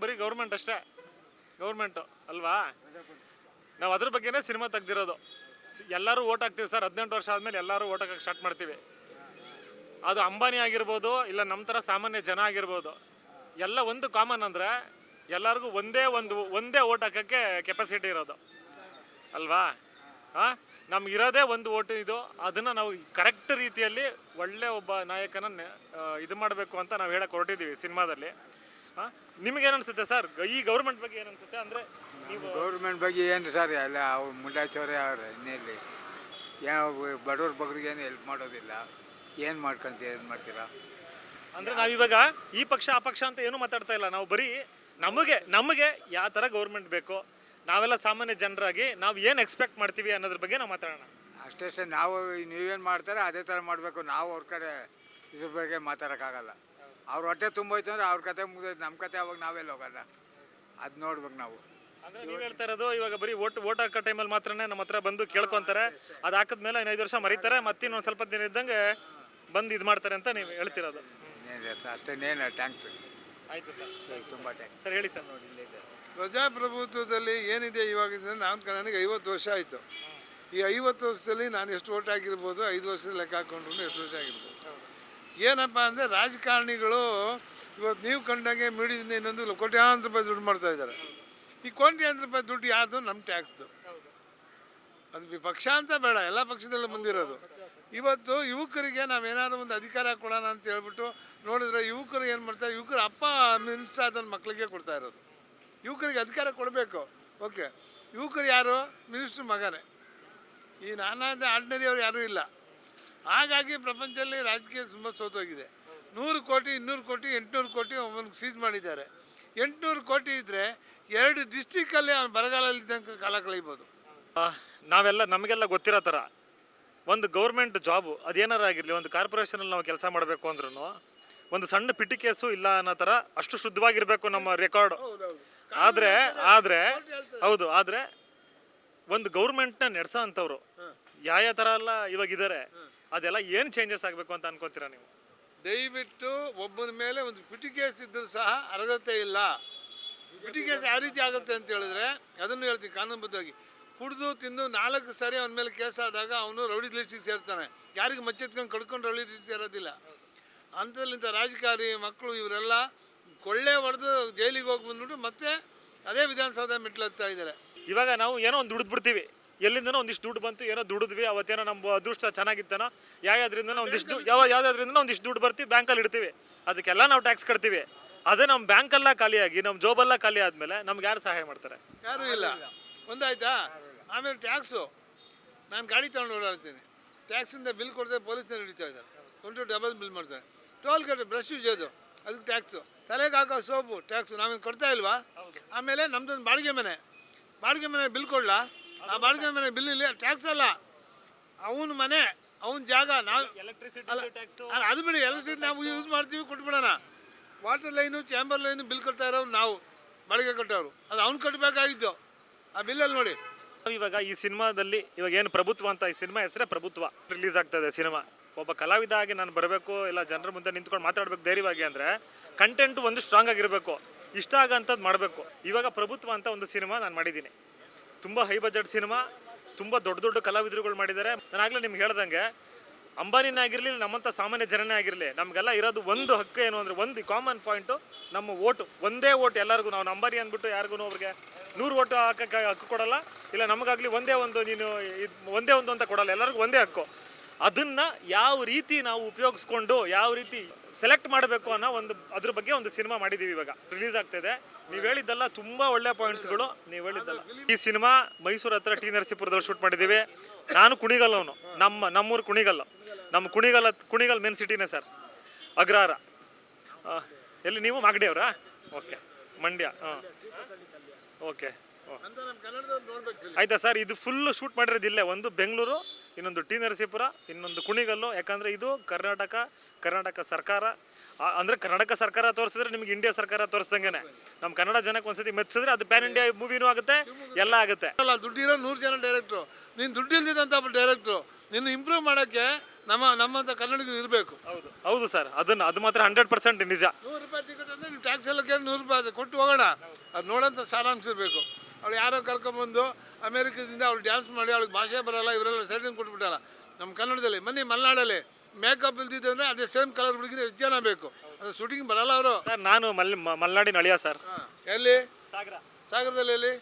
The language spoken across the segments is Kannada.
ಬರೀ ಗೌರ್ಮೆಂಟ್ ಅಷ್ಟೇ, ಗೌರ್ಮೆಂಟು ಅಲ್ವಾ? ನಾವು ಅದ್ರ ಬಗ್ಗೆನೇ ಸಿನಿಮಾ ತೆಗ್ದಿರೋದು. ಎಲ್ಲರೂ ಓಟ್ ಹಾಕ್ತೀವಿ ಸರ್, 18 ವರ್ಷ ಆದಮೇಲೆ ಎಲ್ಲರೂ ಓಟ್ ಹಾಕಕ್ಕೆ ಸ್ಟಾರ್ಟ್ ಮಾಡ್ತೀವಿ. ಅದು ಅಂಬಾನಿ ಆಗಿರ್ಬೋದು, ಇಲ್ಲ ನಮ್ಮ ಥರ ಸಾಮಾನ್ಯ ಜನ ಆಗಿರ್ಬೋದು, ಎಲ್ಲ ಒಂದು ಕಾಮನ್ ಅಂದರೆ ಎಲ್ಲರಿಗೂ ಒಂದೇ ಓಟ್ ಹಾಕೋಕ್ಕೆ ಕೆಪಾಸಿಟಿ ಇರೋದು ಅಲ್ವಾ? ಹಾಂ, ನಮಗಿರೋದೇ ಒಂದು ಓಟು. ಇದು ಅದನ್ನು ನಾವು ಕರೆಕ್ಟ್ ರೀತಿಯಲ್ಲಿ ಒಳ್ಳೆ ಒಬ್ಬ ನಾಯಕನ ಇದು ಮಾಡಬೇಕು ಅಂತ ನಾವು ಹೇಳಕ್ಕೆ ಹೊರಟಿದ್ದೀವಿ ಸಿನಿಮಾದಲ್ಲಿ. ಹಾಂ, ನಿಮಗೇನು ಸರ್ ಈ ಗೌರ್ಮೆಂಟ್ ಬಗ್ಗೆ ಏನು ಅನಿಸುತ್ತೆ? ಅಂದರೆ ನೀವು ಗೌರ್ಮೆಂಟ್ ಬಗ್ಗೆ ಏನು ಸರ್, ಎಲ್ಲ ಅವ್ರು ಮುಂಡಾಚೋರೆ ಅವ್ರೆ. ಇನ್ನೆಲ್ಲಿ ಯಾವ ಬಡವ್ರ ಬಗ್ಗರಿಗೇನು ಹೆಲ್ಪ್ ಮಾಡೋದಿಲ್ಲ. ಏನು ಮಾಡ್ತೀರಾ? ಅಂದರೆ ನಾವಿವಾಗ ಈ ಪಕ್ಷ ಆ ಪಕ್ಷ ಅಂತ ಏನೂ ಮಾತಾಡ್ತಾ ಇಲ್ಲ. ನಾವು ಬರೀ ನಮಗೆ ಯಾವ ಥರ ಗೌರ್ಮೆಂಟ್ ಬೇಕು, ನಾವೆಲ್ಲ ಸಾಮಾನ್ಯ ಜನರಾಗಿ ನಾವು ಏನು ಎಕ್ಸ್ಪೆಕ್ಟ್ ಮಾಡ್ತೀವಿ ಅನ್ನೋದ್ರ ಬಗ್ಗೆ ನಾವು ಮಾತಾಡೋಣ ಅಷ್ಟೇ. ನಾವು ನೀವೇನು ಮಾಡ್ತಾರೆ ಅದೇ ಥರ ಮಾಡಬೇಕು. ನಾವು ಅವ್ರ ಕಡೆ ಇದ್ರ ಬಗ್ಗೆ ಮಾತಾಡೋಕ್ಕಾಗಲ್ಲ. ಅವ್ರ ಹೊಟ್ಟೆ ತುಂಬೋಯ್ತು ಅಂದರೆ ಅವ್ರ ಕತೆ ಮುಗಿದೋಯ್ತು. ನಮ್ಮ ಕತೆ ಅವಾಗ ನಾವೆಲ್ಲ ಹೋಗಲ್ಲ, ಅದು ನೋಡ್ಬೇಕು ನಾವು. ಅಂದರೆ ನೀವು ಹೇಳ್ತಾ ಇರೋದು ಇವಾಗ ಬರೀ ಓಟ್ ಹಾಕೋ ಟೈಮಲ್ಲಿ ಮಾತ್ರನೇ ನಮ್ಮ ಹತ್ರ ಬಂದು ಕೇಳ್ಕೊತಾರೆ, ಅದು ಹಾಕಿದ್ಮೇಲೆ 5 ವರ್ಷ ಮರೀತಾರೆ, ಮತ್ತಿನ್ನೊಂದು ಸ್ವಲ್ಪ ದಿನ ಇದ್ದಂಗೆ ಬಂದು ಇದು ಮಾಡ್ತಾರೆ ಅಂತ ನೀವು ಹೇಳ್ತಿರೋದು. ಅಷ್ಟೇನೇನು ಟ್ಯಾಂಕ್ಸ್. ಆಯಿತು ಸರ್, ತುಂಬ ಟ್ಯಾಂಕ್ಸ್ ಸರ್. ಹೇಳಿ ಸರ್. ನೋಡಿ, ಪ್ರಜಾಪ್ರಭುತ್ವದಲ್ಲಿ ಏನಿದೆ ಇವಾಗ, ನನಗೆ 50 ವರ್ಷ ಆಯಿತು. ಈ 50 ವರ್ಷದಲ್ಲಿ ನಾನು ಎಷ್ಟು ಓಟ್ ಆಗಿರ್ಬೋದು, 5 ವರ್ಷದ ಲೆಕ್ಕ ಹಾಕೊಂಡ್ರು ಎಷ್ಟು ವರ್ಷ ಆಗಿರ್ಬೋದು. ಏನಪ್ಪ ಅಂದರೆ ರಾಜಕಾರಣಿಗಳು ಇವತ್ತು ನೀವು ಕಂಡಂಗೆ ಮೀಡಿಯಾದಿಂದ ಇನ್ನೊಂದು ಕೋಟ್ಯಾಂತರ ರೂಪಾಯಿ ದುಡ್ಡು ಮಾಡ್ತಾಯಿದ್ದಾರೆ. ಈ ಕೋಟ್ಯಾಂತರ ರೂಪಾಯಿ ದುಡ್ಡು ಯಾವುದು? ನಮ್ಮ ಟ್ಯಾಕ್ಸ್ದು. ಅದು ಪಕ್ಷ ಅಂತ ಬೇಡ, ಎಲ್ಲ ಪಕ್ಷದಲ್ಲೂ ಬಂದಿರೋದು. ಇವತ್ತು ಯುವಕರಿಗೆ ನಾವೇನಾದ್ರು ಒಂದು ಅಧಿಕಾರ ಕೊಡೋಣ ಅಂತ ಹೇಳ್ಬಿಟ್ಟು ನೋಡಿದ್ರೆ ಯುವಕರು ಏನು ಮಾಡ್ತಾರೆ, ಯುವಕರ ಅಪ್ಪ ಮಿನಿಸ್ಟರ್ ಆದ ಮಕ್ಕಳಿಗೆ ಕೊಡ್ತಾ ಇರೋದು. ಯುವಕರಿಗೆ ಅಧಿಕಾರ ಕೊಡಬೇಕು, ಓಕೆ. ಯುವಕರು ಯಾರು? ಮಿನಿಸ್ಟ್ರ್ ಮಗನೇ. ಈ ನಾನಾದ ಆರ್ಡಿನರಿ ಅವ್ರು ಯಾರೂ ಇಲ್ಲ. ಹಾಗಾಗಿ ಪ್ರಪಂಚದಲ್ಲಿ ರಾಜಕೀಯ ತುಂಬ ಸೋತೋಗಿದೆ. 100 ಕೋಟಿ 200 ಕೋಟಿ 800 ಕೋಟಿ ಒಬ್ಬನಿಗೆ ಸೀಸ್ ಮಾಡಿದ್ದಾರೆ. 800 ಕೋಟಿ ಇದ್ದರೆ 2 ಡಿಸ್ಟಿಕಲ್ಲಿ ಅವ್ನು ಬರಗಾಲಲ್ಲಿದ್ದಂಗೆ ಕಾಲ ಕಳೀಬೋದು. ನಮಗೆಲ್ಲ ಗೊತ್ತಿರೋ ಥರ ಒಂದು ಗೌರ್ಮೆಂಟ್ ಜಾಬು ಅದೇನಾರು ಆಗಿರಲಿ, ಒಂದು ಕಾರ್ಪೊರೇಷನಲ್ಲಿ ನಾವು ಕೆಲಸ ಮಾಡಬೇಕು ಅಂದ್ರೂ ಒಂದು ಸಣ್ಣ ಪಿಟಿ ಕೇಸು ಇಲ್ಲ ಅನ್ನೋ ಥರ ಅಷ್ಟು ಶುದ್ಧವಾಗಿರಬೇಕು ನಮ್ಮ ರೆಕಾರ್ಡು. ಆದರೆ ಒಂದು ಗೌರ್ಮೆಂಟ್ನ ನಡೆಸೋ ಅಂಥವ್ರು ಯಾವ ಥರ ಎಲ್ಲ ಇವಾಗಿದ್ದಾರೆ, ಅದೆಲ್ಲ ಏನು ಚೇಂಜಸ್ ಆಗಬೇಕು ಅಂತ ಅನ್ಕೋತೀರಾ ನೀವು? ದಯವಿಟ್ಟು ಒಬ್ಬನ ಮೇಲೆ ಒಂದು ಪಿಟಿ ಕೇಸ್ ಇದ್ದರೂ ಸಹ ಅರ್ಹತೆ ಇಲ್ಲ. ಪಿಟಿ ಕೇಸ್ ಯಾವ ರೀತಿ ಆಗುತ್ತೆ ಅಂತ ಹೇಳಿದ್ರೆ, ಅದನ್ನು ಹೇಳ್ತೀನಿ ಕಾನೂನುಬದ್ಧವಾಗಿ. ಕುಡಿದು ತಿಂದು 4 ಸಾರಿ ಅವನ ಮೇಲೆ ಕೇಸ್ ಆದಾಗ ಅವನು ರೌಡಿ ಲಿಸ್ಟಿಗೆ ಸೇರ್ತಾನೆ. ಯಾರಿಗೆ ಮಚ್ಚೆತ್ಕೊಂಡು ಕಡ್ಕೊಂಡು ರೌಡಿ ಲಿಸ್ಟಿಗೆ ಸೇರೋದಿಲ್ಲ. ಅಂಥಲ್ಲಿಂದ ರಾಜಕಾರಿ ಮಕ್ಕಳು ಇವರೆಲ್ಲ ಕೊಳ್ಳೆ ಹೊಡೆದು ಜೈಲಿಗೆ ಹೋಗಿ ಬಂದ್ಬಿಟ್ಟು ಮತ್ತೆ ಅದೇ ವಿಧಾನಸೌಧ ಮೆಟ್ಲುತ್ತಾ ಇದ್ದಾರೆ. ಇವಾಗ ನಾವು ಏನೋ ಒಂದು ದುಡಿದ್ಬಿಡ್ತೀವಿ, ಎಲ್ಲಿಂದನೋ ಒಂದಿಷ್ಟು ದುಡ್ಡು ಬಂತು, ಏನೋ ದುಡಿದ್ವಿ, ಅವತ್ತೇನೋ ನಮ್ಮ ಅದೃಷ್ಟ ಚೆನ್ನಾಗಿತ್ತನೋ ಯಾವುದ್ರಿಂದ ಒಂದಿಷ್ಟು ದುಡ್ಡು ಬರ್ತೀವಿ, ಬ್ಯಾಂಕಲ್ಲಿ ಇಡ್ತೀವಿ, ಅದಕ್ಕೆಲ್ಲ ನಾವು ಟ್ಯಾಕ್ಸ್ ಕಟ್ತೀವಿ. ಅದೇ ನಮ್ಮ ಬ್ಯಾಂಕೆಲ್ಲ ಖಾಲಿಯಾಗಿ ನಮ್ಮ ಜೋಬೆಲ್ಲ ಖಾಲಿ ಆದಮೇಲೆ ನಮ್ಗೆ ಯಾರು ಸಹಾಯ ಮಾಡ್ತಾರೆ? ಯಾರೂ ಇಲ್ಲ. ಒಂದಾಯ್ತಾ? ಆಮೇಲೆ ಟ್ಯಾಕ್ಸು. ನಾನು ಗಾಡಿ ತೊಗೊಂಡು ಓಡಾಡ್ತೀನಿ, ಟ್ಯಾಕ್ಸಿಂದ ಬಿಲ್ ಕೊಡ್ತಾರೆ, ಪೊಲೀಸ್ನವ್ರು ಹಿಡಿತಾ ಇದ್ದಾರೆ, ಕೊಂಟು ಡಬಲ್ ಬಿಲ್ ಮಾಡ್ತಾರೆ. ಟೋಲ್ ಗೇಟ್ ಬ್ರಷ್ ಯೂಸ್ ಅದು, ಅದಕ್ಕೆ ಟ್ಯಾಕ್ಸು. ತಲೆಗೆ ಹಾಕೋ ಸೋಪು ಟ್ಯಾಕ್ಸು, ನಾವೇನು ಕೊಡ್ತಾ ಇಲ್ವಾ? ಆಮೇಲೆ ನಮ್ದೊಂದು ಬಾಡಿಗೆ ಮನೆ ಬಿಲ್ ಕೊಡಲ, ಆ ಬಾಡಿಗೆ ಮನೆ ಬಿಲ್ ಇಲ್ಲಿ ಟ್ಯಾಕ್ಸ್ ಅಲ್ಲ, ಅವನ ಮನೆ ಅವನ ಜಾಗ. ನಾವು ಅದು ಬಿಡಿ, ಎಲೆಕ್ಟ್ರಿಸಿಟಿ ನಾವು ಯೂಸ್ ಮಾಡ್ತೀವಿ, ಕೊಟ್ಬಿಡೋಣ. Water line chamber line bill ಕೊಡ್ತಾ ಇರೋರು ನಾವು, ಬಾಡಿಗೆ ಕೊಟ್ಟವರು, ಅದು ಅವ್ನು ಕಟ್ಟಬೇಕಾಗಿದ್ದು ಆ ಬಿಲ್ಲಲ್ಲಿ ನೋಡಿ. ಇವಾಗ ಈ ಸಿನಿಮಾದಲ್ಲಿ ಇವಾಗ ಏನು ಪ್ರಭುತ್ವ ಅಂತ, ಈ ಸಿನಿಮಾ ಹೆಸರೇ ಪ್ರಭುತ್ವ. ರಿಲೀಸ್ ಆಗ್ತದೆ ಸಿನಿಮಾ. ಒಬ್ಬ ಕಲಾವಿದ ಆಗಿ ನಾನು ಬರಬೇಕು, ಇಲ್ಲ ಜನರ ಮುಂದೆ ನಿಂತ್ಕೊಂಡು ಮಾತಾಡ್ಬೇಕು ಧೈರ್ಯವಾಗಿ ಅಂದರೆ ಕಂಟೆಂಟು ಒಂದು ಸ್ಟ್ರಾಂಗ್ ಆಗಿರಬೇಕು, ಇಷ್ಟ ಆಗೋಂಥದ್ದು ಮಾಡಬೇಕು. ಇವಾಗ ಪ್ರಭುತ್ವ ಅಂತ ಒಂದು ಸಿನಿಮಾ ನಾನು ಮಾಡಿದ್ದೀನಿ. ತುಂಬ ಹೈ ಬಜೆಟ್ ಸಿನಿಮಾ, ತುಂಬ ದೊಡ್ಡ ಕಲಾವಿದರುಗಳು ಮಾಡಿದ್ದಾರೆ. ನಾನು ಆಗಲೇ ನಿಮ್ಗೆ ಹೇಳ್ದಂಗೆ ಅಂಬಾನಿನೇ ಆಗಿರಲಿ, ನಮ್ಮಂಥ ಸಾಮಾನ್ಯ ಜನನೇ ಆಗಿರಲಿ, ನಮಗೆಲ್ಲ ಇರೋದು ಒಂದು ಹಕ್ಕು ಏನು ಅಂದರೆ, ಒಂದು ಕಾಮನ್ ಪಾಯಿಂಟು ನಮ್ಮ ಓಟು. ಒಂದೇ ಓಟ್ ಎಲ್ಲರಿಗೂ. ನಾವು ಅಂಬಾನಿ ಅಂದ್ಬಿಟ್ಟು ಯಾರಿಗೂ ಅವ್ರಿಗೆ 100 ಓಟು ಹಾಕೋಕ್ಕೆ ಹಕ್ಕು ಕೊಡಲ್ಲ, ಇಲ್ಲ ನಮಗಾಗಲಿ ಒಂದೇ ಒಂದು ಅಂತ ಕೊಡಲ್ಲ. ಎಲ್ಲರಿಗೂ ಒಂದೇ ಹಕ್ಕು. ಅದನ್ನು ಯಾವ ರೀತಿ ನಾವು ಉಪಯೋಗಿಸ್ಕೊಂಡು ಯಾವ ರೀತಿ ಸೆಲೆಕ್ಟ್ ಮಾಡಬೇಕು ಅನ್ನೋ ಅದ್ರ ಬಗ್ಗೆ ಒಂದು ಸಿನಿಮಾ ಮಾಡಿದ್ದೀವಿ. ಇವಾಗ ರಿಲೀಸ್ ಆಗ್ತಾಯಿದೆ. ನೀವು ಹೇಳಿದ್ದಲ್ಲ ತುಂಬ ಒಳ್ಳೆ ಪಾಯಿಂಟ್ಸ್ಗಳು ನೀವು ಹೇಳಿದ್ದಲ್ಲ. ಈ ಸಿನಿಮಾ ಮೈಸೂರು ಹತ್ರ ಟಿ ನರಸೀಪುರದಲ್ಲಿ ಶೂಟ್ ಮಾಡಿದ್ದೀವಿ. ನಾನು ಕುಣಿಗಲ್ಲವನು, ನಮ್ಮೂರು ಕುಣಿಗಲ್ಲು. ನಮ್ಮ ಕುಣಿಗಲ್ ಮೇನ್ ಸಿಟಿನೇ ಸರ್, ಅಗ್ರಹಾರ. ಎಲ್ಲಿ ನೀವು? ಮಾಗಡಿಯವರಾ? ಓಕೆ, ಮಂಡ್ಯ. ಹಾಂ, ಓಕೆ. ಆಯ್ತಾ ಸರ್? ಇದು ಫುಲ್ಲು ಶೂಟ್ ಮಾಡಿರೋದು ಇಲ್ಲೇ. ಒಂದು ಬೆಂಗಳೂರು, ಇನ್ನೊಂದು ಟಿ ನರಸೀಪುರ, ಇನ್ನೊಂದು ಕುಣಿಗಲ್ಲು. ಯಾಕಂದರೆ ಇದು ಕರ್ನಾಟಕ ಸರ್ಕಾರ. ಅಂದರೆ ಕರ್ನಾಟಕ ಸರ್ಕಾರ ತೋರಿಸಿದ್ರೆ ನಿಮ್ಗೆ ಇಂಡಿಯಾ ಸರ್ಕಾರ ತೋರಿಸ್ದಂಗೆ. ನಮ್ಮ ಕನ್ನಡ ಜನಕ್ಕೆ ಒಂದ್ಸತಿ ಮೆಚ್ಚಿದ್ರೆ ಅದು ಪ್ಯಾನ್ ಇಂಡಿಯಾ ಮೂವಿನೂ ಆಗುತ್ತೆ, ಎಲ್ಲ ಆಗುತ್ತೆ. ಅಲ್ಲ, ದುಡ್ಡಿರೋ 100 ಜನ ಡೈರೆಕ್ಟ್ರು, ನೀನು ದುಡ್ಡು ಇಲ್ದಿದ್ದಂಥ ಡೈರೆಕ್ಟ್ರು. ನಿನ್ನ ಇಂಪ್ರೂವ್ ಮಾಡೋಕ್ಕೆ ನಮ್ಮಂಥ ಕನ್ನಡಿಗರು ಇರಬೇಕು. ಹೌದು ಹೌದು ಸರ್, ಅದು ಮಾತ್ರ 100% ನಿಜ. 100 ರೂಪಾಯಿ ಟಿಕೆಟ್ ಅಂದರೆ ನೀವು ಟ್ಯಾಕ್ಸ್ ಎಲ್ಲ ಕೇಳಿ 100 ರೂಪಾಯಿ ಕೊಟ್ಟು ಹೋಗೋಣ. ಅದು ನೋಡೋಂಥ ಸಾರಾಂಶ ಇರಬೇಕು. ಅವಳು ಯಾರೋ ಕರ್ಕೊಂಬಂದು ಅಮೇರಿಕದಿಂದ ಅವಳು ಡ್ಯಾನ್ಸ್ ಮಾಡಿ ಅವಳಿಗೆ ಭಾಷೆ ಬರೋಲ್ಲ, ಇವರೆಲ್ಲ ಸೈಡಿಂಗ್ ಕೊಟ್ಬಿಟ್ಟಲ್ಲ. ನಮ್ಮ ಕನ್ನಡದಲ್ಲಿ ಮನೆ ಮಲೆನಾಡಲ್ಲಿ ಮೇಕಪ್ ಇಲ್ದಿದ್ದೆ ಅಂದರೆ ಅದೇ ಸೇಮ್ ಕಲರ್ ಹುಡುಗಿನ ಎಷ್ಟು ಜನ ಬೇಕು, ಅದು ಶೂಟಿಂಗ್ ಬರಲ್ಲ ಅವರು. ಸರ್ ನಾನು ಮಲೆನಾಡಿನ ಅಳಿಯ ಸರ್. ಎಲ್ಲಿ? ಸಾಗರ. ಸಾಗರದಲ್ಲಿ ಎಲ್ಲಿ?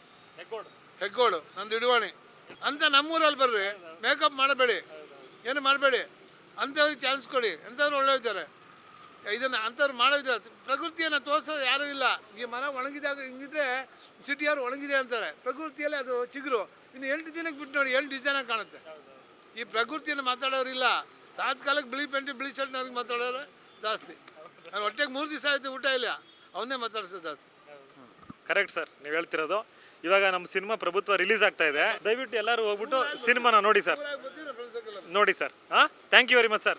ಹೆಗ್ಗೋಡು ನಂದು ಇಡುವಾಣಿ ಅಂತ. ನಮ್ಮೂರಲ್ಲಿ ಬರ್ರಿ, ಮೇಕಪ್ ಮಾಡಬೇಡಿ, ಏನು ಮಾಡಬೇಡಿ, ಅಂಥವ್ರಿಗೆ ಚಾನ್ಸ್ ಕೊಡಿ. ಅಂಥವ್ರು ಒಳ್ಳೆ ಇದ್ದಾರೆ. ಇದನ್ನು ಅಂಥವ್ರು ಮಾಡೋದು ಪ್ರಕೃತಿಯನ್ನು ತೋರಿಸೋದು ಯಾರೂ ಇಲ್ಲ. ಈ ಮರ ಒಣಗಿದಾಗ ಹಿಂಗಿದ್ರೆ ಸಿಟಿಯವ್ರು ಒಣಗಿದೆ ಅಂತಾರೆ. ಪ್ರಕೃತಿಯಲ್ಲಿ ಅದು ಚಿಗುರು ಇನ್ನು 8 ದಿನಕ್ಕೆ ಬಿಟ್ಟು ನೋಡಿ 8 ಡಿಸೈನಾಗಿ ಕಾಣುತ್ತೆ. ಈ ಪ್ರಕೃತಿಯನ್ನು ಮಾತಾಡೋರಿಲ್ಲ. ತಾತ್ಕಾಲಕ್ಕೆ ಬಿಳಿ ಪೆಂಟಿ ಬಿಳಿ ಶರ್ಟ್ನವ್ರಿಗೆ ಮಾತಾಡೋರು ಜಾಸ್ತಿ. ನಾನು ಹೊಟ್ಟೆಗೆ 3 ದಿವಸ ಆಯಿತು ಊಟ ಇಲ್ಲ, ಅವನ್ನೇ ಮಾತಾಡ್ಸೋದು ಜಾಸ್ತಿ. ಕರೆಕ್ಟ್ ಸರ್, ನೀವು ಹೇಳ್ತಿರೋದು. ಇವಾಗ ನಮ್ಮ ಸಿನಿಮಾ ಪ್ರಭುತ್ವ ರಿಲೀಸ್ ಆಗ್ತಾ ಇದೆ. ದಯವಿಟ್ಟು ಎಲ್ಲರೂ ಹೋಗ್ಬಿಟ್ಟು ಸಿನಿಮಾನ ನೋಡಿ ಸರ್. ನೋಡಿ sir. Thank you very much sir.